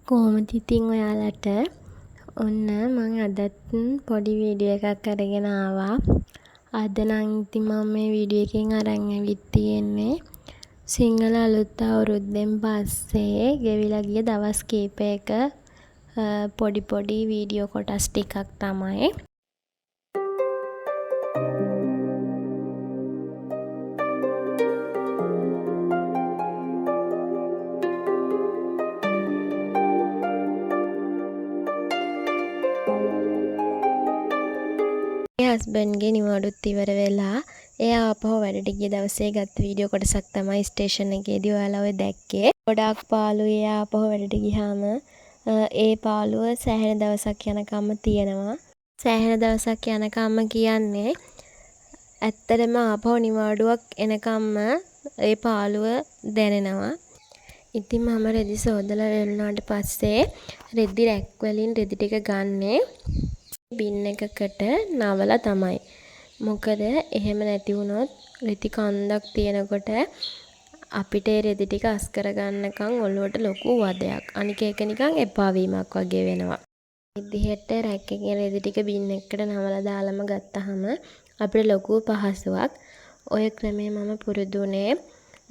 කොහොමද ඉතින් ඔයාලට ඔන්න මං අදත් පොඩි වීඩියෝ එකක් අරගෙන ආවා. අද නම් ඉතින් මම මේ වීඩියෝ එකෙන් අරන් ඇවිත් තියෙන්නේ සිංහල අලුත් අවුරුද්දෙන් පස්සේ ගෙවිලා ගිය දවස් කීපයක පොඩි වීඩියෝ කොටස් ටිකක් තමයි. හස්බන්ඩ්ගේ නිවාඩුත් ඉවර වෙලා එයා ආපහු වැඩට ගිය දවසේ ගත්ත වීඩියෝ කොටසක් තමයි ස්ටේෂන් එකේදී ඔයාලා ඔය දැක්කේ. ගොඩාක් පාළුයි එයා ආපහු වැඩට ගියාම ඒ පාළුව සෑහෙන දවසක් යනකම්ම තියෙනවා. සෑහෙන දවසක් යනකම්ම කියන්නේ ඇත්තටම ආපහු නිවාඩුවක් එනකම්ම ඒ පාළුව දැනෙනවා. ඉතින් මම රෙදි සෝදලා වෙලුණාට පස්සේ රෙදි රැක් වලින් රෙදි ටික ගන්නේ බින් එකකට නවලා තමයි. මොකද එහෙම නැති වුණොත් රෙදි කන්දක් තියෙනකොට අපිට ඒ රෙදි ටික අස් කරගන්නකම් ඔළුවට ලොකු වදයක්. අනික ඒක නිකන් එපා වීමක් වගේ වෙනවා. විදිහට රැක් එකේ රෙදි ටික බින් එකකට නවලා දාලම ගත්තාම අපිට ලොකු පහසුවක්. ඔය ක්‍රමය මම පුරුදු වුණේ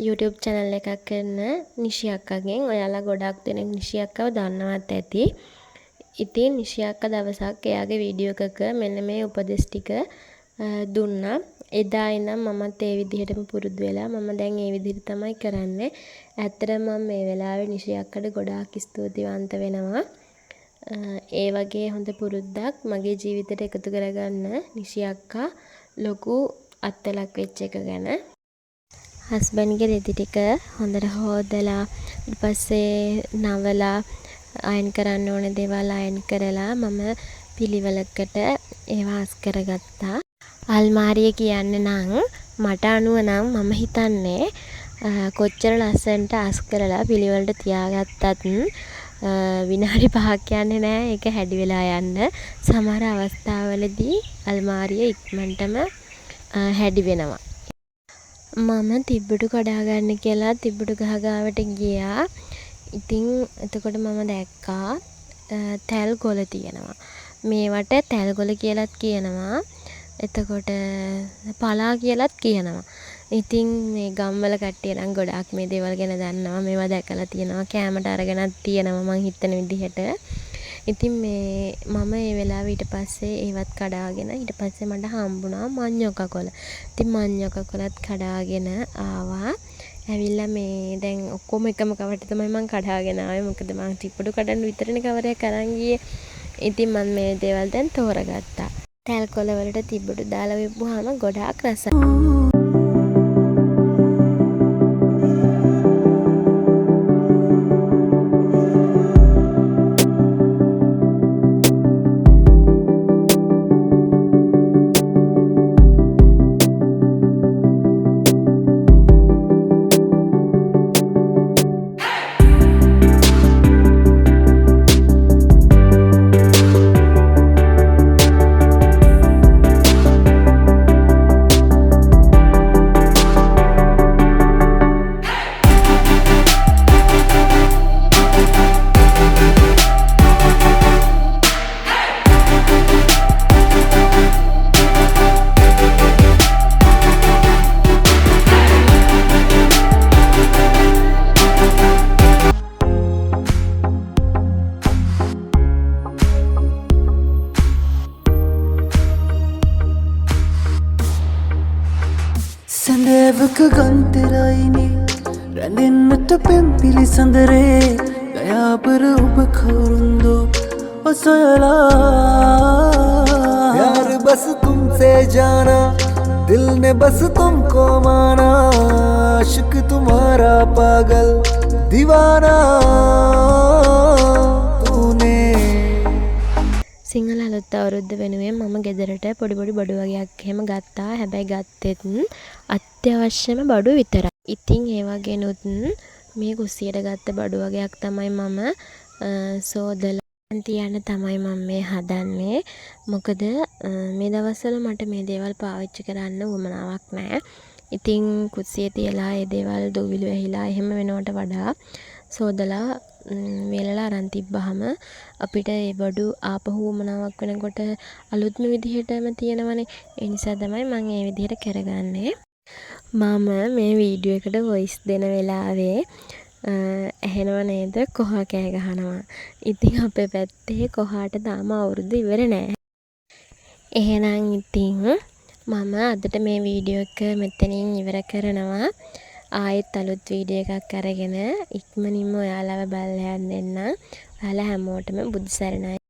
YouTube channel එකක් කරන නිෂි අක්කගෙන්. ඔයාලා ගොඩක් දෙනෙක් නිෂි අක්කව දන්නවත් ඇති. ඉතින් නිෂි අක්කා දවසක් එයාගේ වීඩියෝ එකක මෙන්න මේ උපදෙස් ටික දුන්නා. එදා ඉඳන් මමත් ඒ විදිහටම පුරුදු වෙලා මම දැන් ඒ විදිහට තමයි කරන්නේ. ඇත්තටම මම මේ වෙලාවේ නිෂි අක්කට ගොඩාක් ස්තුතිවන්ත වෙනවා. ඒ වගේ හොඳ පුරුද්දක් මගේ ජීවිතයට එකතු කරගන්න නිෂි අක්කා ලොකු අත්වලක් වෙච්ච එක ගැන. හස්බන්ඩ්ගේ රෙදි ටික හොඳට හොදලා ඊට පස්සේ නවලා අයන් කරන්න ඕන දේවල් අයන් කරලා මම පිළිවෙලකට ඒවා අස් කරගත්තා. අල්මාරිය කියන්නේ නම් මට අනුව නම් මම හිතන්නේ කොච්චර ලස්සනට අස් කරලා පිළිවෙලට තියාගත්තත් විනාඩි 5ක් යන්නේ නැහැ ඒක හැඩි වෙලා යන්න. සමහර අවස්ථාවලදී අල්මාරිය ඉක්මනටම හැඩි වෙනවා. මම තිබ්බඩු කඩා ගන්න කියලා තිබ්බඩු ගහ ගාවට ගියා. ඉතින් එතකොට මම දැක්කා තැල් ගොල තියෙනවා. මේවට තැල් ගොල කියලාත් කියනවා. එතකොට පලා කියලාත් කියනවා. ඉතින් මේ ගම්වල කට්ටිය නම් ගොඩාක් මේ දේවල් ගැන දන්නවා. මේවා දැකලා තියෙනවා. කැමට අරගෙනත් තියෙනවා මං හිතන විදිහට. ඉතින් මේ මම ඒ වෙලාව ඊට පස්සේ ඒවත් කඩාගෙන ඊට පස්සේ මට හම්බුණා මඤ්ඤොක කොළ. ඉතින් මඤ්ඤොක කොළත් කඩාගෙන ආවා. ඇවිල්ලා මේ දැන් ඔක්කොම එකම කවට තමයි මම කඩාගෙන ආවේ. මොකද මම තිබ්බඩු කඩන්න විතරනේ කවරයක් අරන් ගියේ. ඉතින් මම මේ දේවල් දැන් තෝරගත්තා. තැල් කොළ වලට තිබ්බඩු දාලා වෙපුවාම ගොඩාක් රසයි. සඳවක ගන්තරයිනි රැඳෙන්නට පෙම් පිළිසඳරේ දයාපර ඔබ කවුරුන්දෝ ඔසොයලා प्यार बस तुमसे जाना दिल ने बस तुमको माना आशिक तुम्हारा पागल दीवाना तूने. සිංහල අලුත් අවුරුද්ද වෙනුවෙන් මම ගෙදරට පොඩි බඩු වගේක් එහෙම ගත්තා. හැබැයි ගත්තෙත් අත්‍යවශ්‍යම බඩු විතරයි. ඉතින් ඒ වගේනුත් මේ කුස්සියට ගත්ත බඩු වගේක් තමයි මම සෝදලා තියන්න තමයි මම මේ හදන්නේ. මොකද මේ දවස්වල මට මේ දේවල් පාවිච්චි කරන්න උවමනාවක් නැහැ. ඉතින් කුස්සියේ තියලා ඒ දේවල් දුවිලි වෙහිලා එහෙම වෙනවට වඩා සෝදලා වේලලා අරන් තිබ්බහම අපිට ඒ බඩු ආපහු වමනාවක් වෙනකොට අලුත්ම විදිහටම තියෙනවනේ. ඒ නිසා තමයි මම මේ විදිහට කරගන්නේ. මම මේ වීඩියෝ එකට වොයිස් දෙන වෙලාවේ ඇහෙනව නේද කොහා කෑ ගහනවා. ඉතින් අපේ පැත්තේ කොහාට තාම අවුරුදු ඉවර නෑ. එහෙනම් ඉතින් මම අදට මේ වීඩියෝ එක මෙතනින් ඉවර කරනවා. ආයෙත් අලුත් වීඩියෝ එකක් අරගෙන ඉක්මනින්ම ඔයාලව බලලා යන්න එන්නම්. ඔයාලා හැමෝටම බුදු සරණයි.